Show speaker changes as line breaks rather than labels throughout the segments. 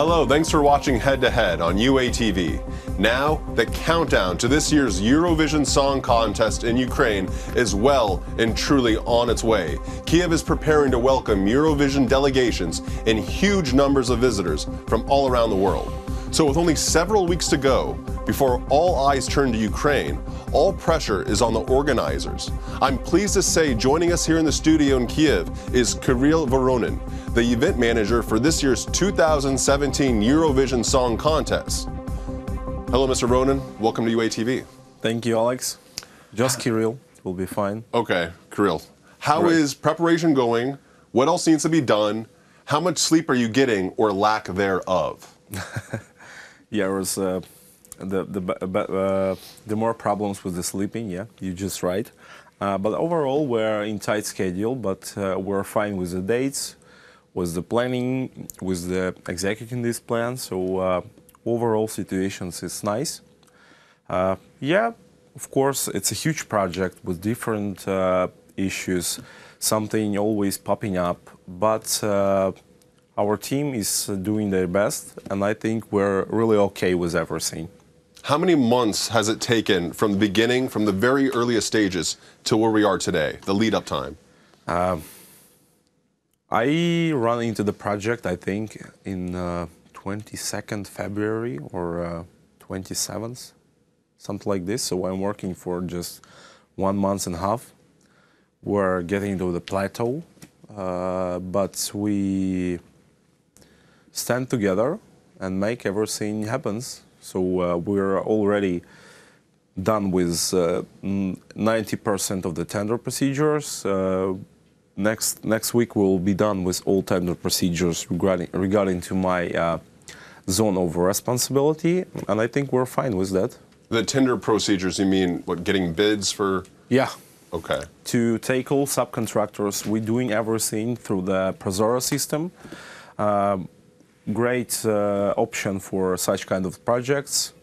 Hello, thanks for watching Head to Head on UATV. Now, the countdown to this year's Eurovision Song Contest in Ukraine is well and truly on its way. Kyiv is preparing to welcome Eurovision delegations and huge numbers of visitors from all around the world. So with only several weeks to go before all eyes turn to Ukraine, all pressure is on the organizers. I'm pleased to say joining us here in the studio in Kyiv is Kyrylo Voronin, the event manager for this year's 2017 Eurovision Song Contest. Hello, Mr. Voronin. Welcome to UATV.
Thank you, Alex. Just Kyrylo will be fine.
Okay, Kyrylo. How is preparation going? What else needs to be done? How much sleep are you getting or lack thereof?
Yeah, it was the more problems with the sleeping. Yeah, you're just right. But overall, we're in tight schedule, but we're fine with the dates, with the planning, with the executing this plan. So overall situations is nice. Yeah, of course, it's a huge project with different issues, something always popping up, but our team is doing their best, and I think we're really okay with everything.
How many months has it taken from the beginning, from the very earliest stages, to where we are today, the lead-up time?
I run into the project, I think, in 22nd February or 27th, something like this. So I'm working for just 1 month and a half. We're getting to the plateau, but we stand together and make everything happen. So we're already done with 90% of the tender procedures. Next week we'll be done with all tender procedures regarding to my zone of responsibility, and I think we're fine with that.
The tender procedures, you mean what, getting bids for?
Yeah.
Okay.
To take all subcontractors, we're doing everything through the Prozora system. Great option for such kind of projects.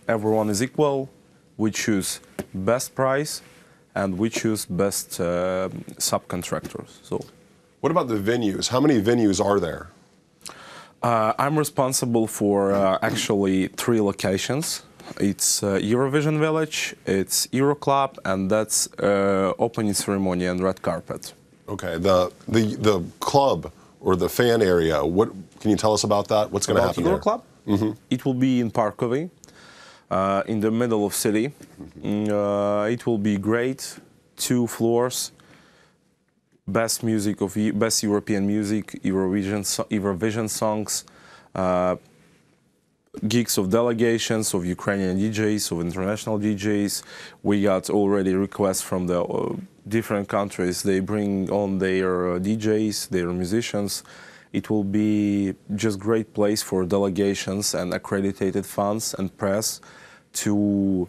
Everyone is equal. We choose best price and we choose best subcontractors. So,
what about the venues? How many venues are there?
I'm responsible for actually 3 locations. It's Eurovision Village, it's Euro Club, and that's opening ceremony and red carpet.
Okay, the club or the fan area, what can you tell us about that? What's going to happen
Euro
there?
Club? Mm-hmm. It will be in Parkovy, in the middle of city. Mm-hmm. It will be great, 2 floors, best music of best European music, Eurovision songs, gigs of delegations, of Ukrainian DJs, of international DJs. We got already requests from the different countries. They bring on their DJs, their musicians. It will be just great place for delegations and accredited fans and press to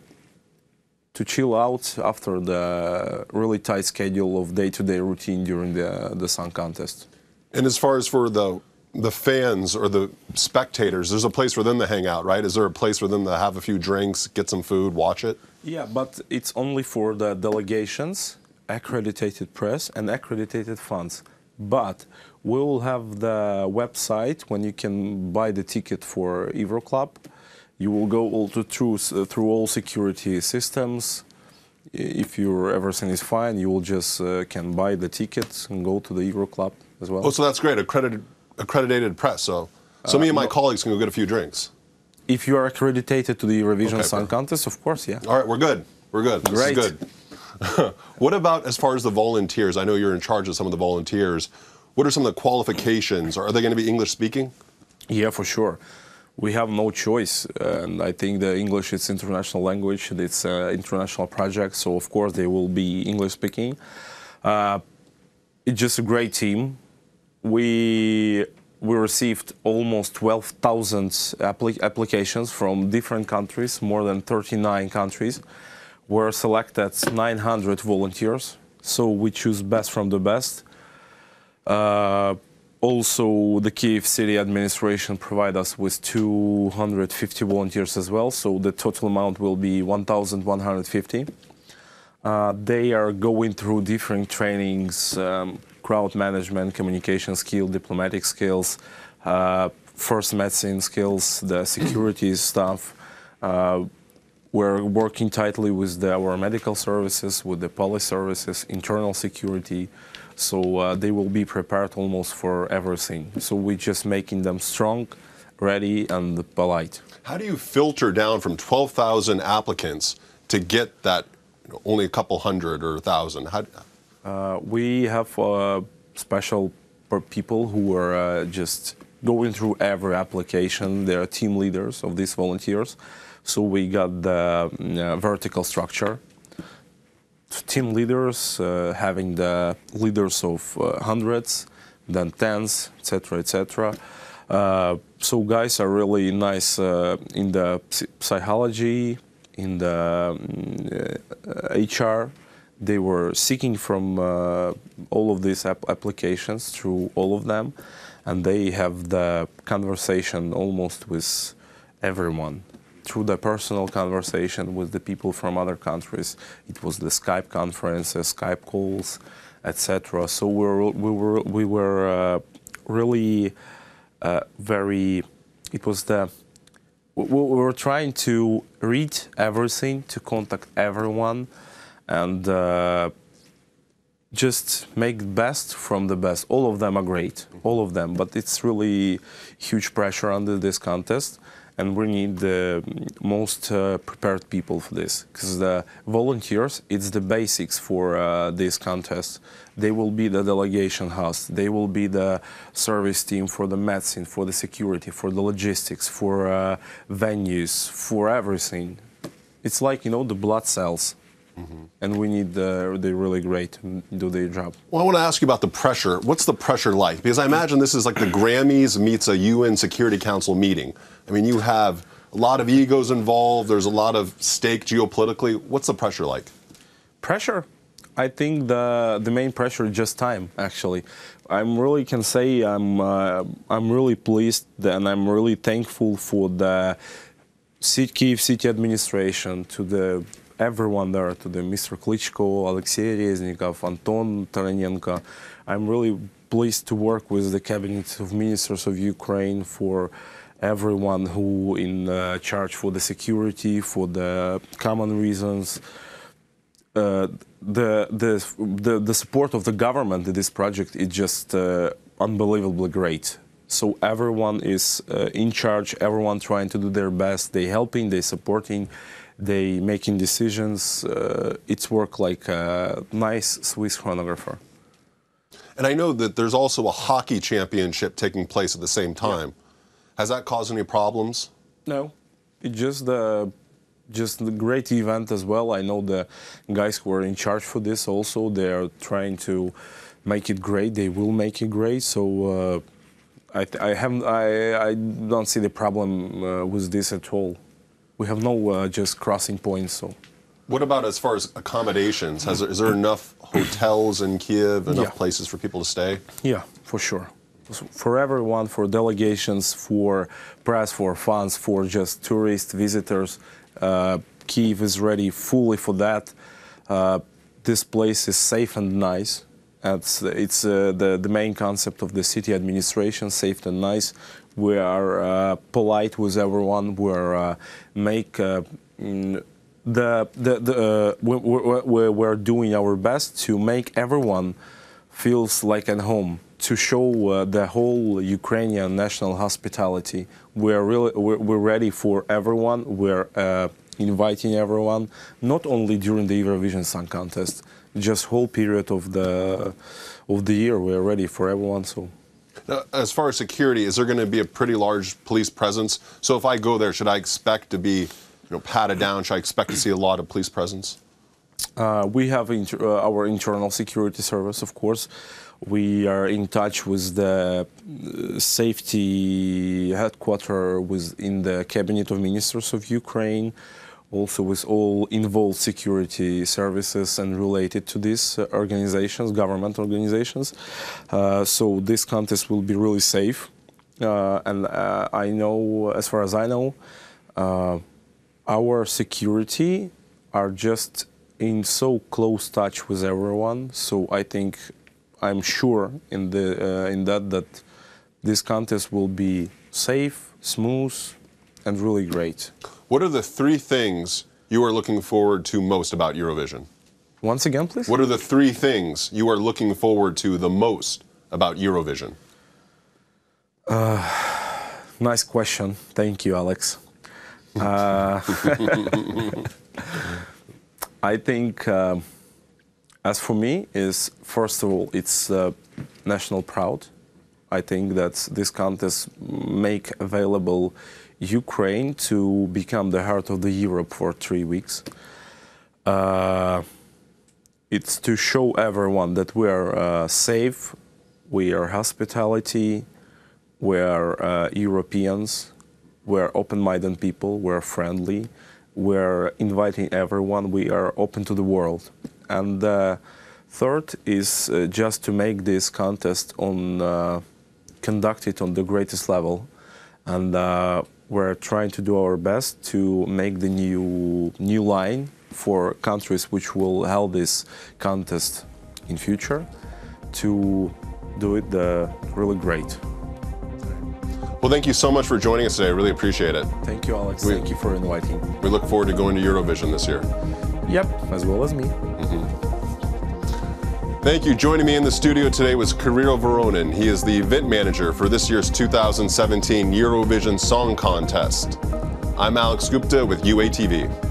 chill out after the really tight schedule of day-to-day routine during the song contest.
And as far as for the fans or the spectators, there's a place for them to hang out, right? Is there a place for them to have a few drinks, get some food, watch it?
Yeah, but it's only for the delegations, accredited press, and accredited fans. But we will have the website when you can buy the ticket for Euro Club. You will go all through all security systems. If everything is fine, you will just can buy the tickets and go to the Euro Club as well.
Oh, so that's great. Accredited press. So me and my colleagues can go get a few drinks.
If you are accredited to the Eurovision Song Contest, of course, yeah.
All right, we're good. We're good.
Great.
This is good. What about as far as the volunteers? I know you're in charge of some of the volunteers. What are some of the qualifications? Are they going to be English speaking?
Yeah, for sure. We have no choice, and I think the English is international language. It's an international project, so of course they will be English speaking. It's just a great team. We received almost 12,000 applications from different countries, more than 39 countries. We're selected 900 volunteers, so we choose best from the best. Also, the Kyiv city administration provide us with 250 volunteers as well, so the total amount will be 1,150. They are going through different trainings, crowd management, communication skills, diplomatic skills, first medicine skills, the security stuff. We're working tightly with our medical services, with the police services, internal security, so they will be prepared almost for everything. So we're just making them strong, ready, and polite.
How do you filter down from 12,000 applicants to get that only a couple hundred or 1,000?
We have special people who are just going through every application. They are team leaders of these volunteers. So we got the vertical structure. Team leaders having the leaders of hundreds, then tens, etc., etc. So guys are really nice in the psychology, in the HR. They were seeking from all of these applications through all of them, and they have the conversation almost with everyone. Through the personal conversation with the people from other countries. It was the Skype conferences, Skype calls, etc. So we were really very. It was we were trying to read everything, to contact everyone, and just make the best from the best. All of them are great, all of them. But it's really huge pressure under this contest. And we need the most prepared people for this, because the volunteers, it's the basics for this contest. They will be the delegation host, they will be the service team for the medicine, for the security, for the logistics, for venues, for everything. It's like, you know, the blood cells. And we need they're really great to do their job.
Well, I want to ask you about the pressure. What's the pressure like? Because I imagine this is like the Grammys meets a UN Security Council meeting. I mean, you have a lot of egos involved. There's a lot of stake geopolitically. What's the pressure like?
Pressure? I think the main pressure is just time, actually. I'm really can say I'm really pleased and I'm really thankful for the Kyiv city administration, to everyone there, to the Mr. Klitschko, Alexei Reznikov, Anton Taranenko. I'm really pleased to work with the cabinet of ministers of Ukraine, for everyone who in charge for the security, for the common reasons. The support of the government in this project is just unbelievably great. So everyone is in charge, everyone trying to do their best. They helping, they supporting, they making decisions. It's work like a nice Swiss chronographer.
And I know that there's also a hockey championship taking place at the same time. Yeah. Has that caused any problems?
No, it's just the great event as well. I know the guys who are in charge for this also. They are trying to make it great. They will make it great. So I don't see the problem with this at all. We have no just crossing points. So.
What about as far as accommodations? Is there enough hotels in Kyiv, enough places for people to stay?
Yeah, for sure. For everyone, for delegations, for press, for fans, for just tourists, visitors. Kyiv is ready fully for that. This place is safe and nice. It's the main concept of the city administration, safe and nice. We are polite with everyone. We're we're doing our best to make everyone feels like at home, to show the whole Ukrainian national hospitality. We're ready for everyone. We're inviting everyone, not only during the Eurovision Song Contest, just whole period of the year. We're ready for everyone. So.
Now, as far as security, is there going to be a pretty large police presence? So if I go there, should I expect to be patted down? Should I expect to see a lot of police presence?
We have our internal security service, of course. We are in touch with the safety headquarters within the Cabinet of Ministers of Ukraine, also with all involved security services and related to these organizations, government organizations. So this contest will be really safe. And I know, as far as I know, our security are just in so close touch with everyone. So I'm sure in that this contest will be safe, smooth, and really great.
What are the 3 things you are looking forward to most about Eurovision?
Once again, please.
What are the 3 things you are looking forward to the most about Eurovision?
Nice question. Thank you, Alex. I think, as for me, is first of all, it's national proud. I think that this contest make available Ukraine to become the heart of the Europe for 3 weeks. It's to show everyone that we are safe, we are hospitality, we are Europeans, we are open-minded people, we are friendly, we are inviting everyone, we are open to the world. And third is just to make this contest conducted on the greatest level. And we're trying to do our best to make the new line for countries which will hold this contest in future to do it really great.
Well, thank you so much for joining us today. I really appreciate it.
Thank you, Alex. Thank you for inviting.
We look forward to going to Eurovision this year.
Yep, as well as me.
Thank you. Joining me in the studio today was Kyrylo Voronin. He is the event manager for this year's 2017 Eurovision Song Contest. I'm Alex Gupta with UATV.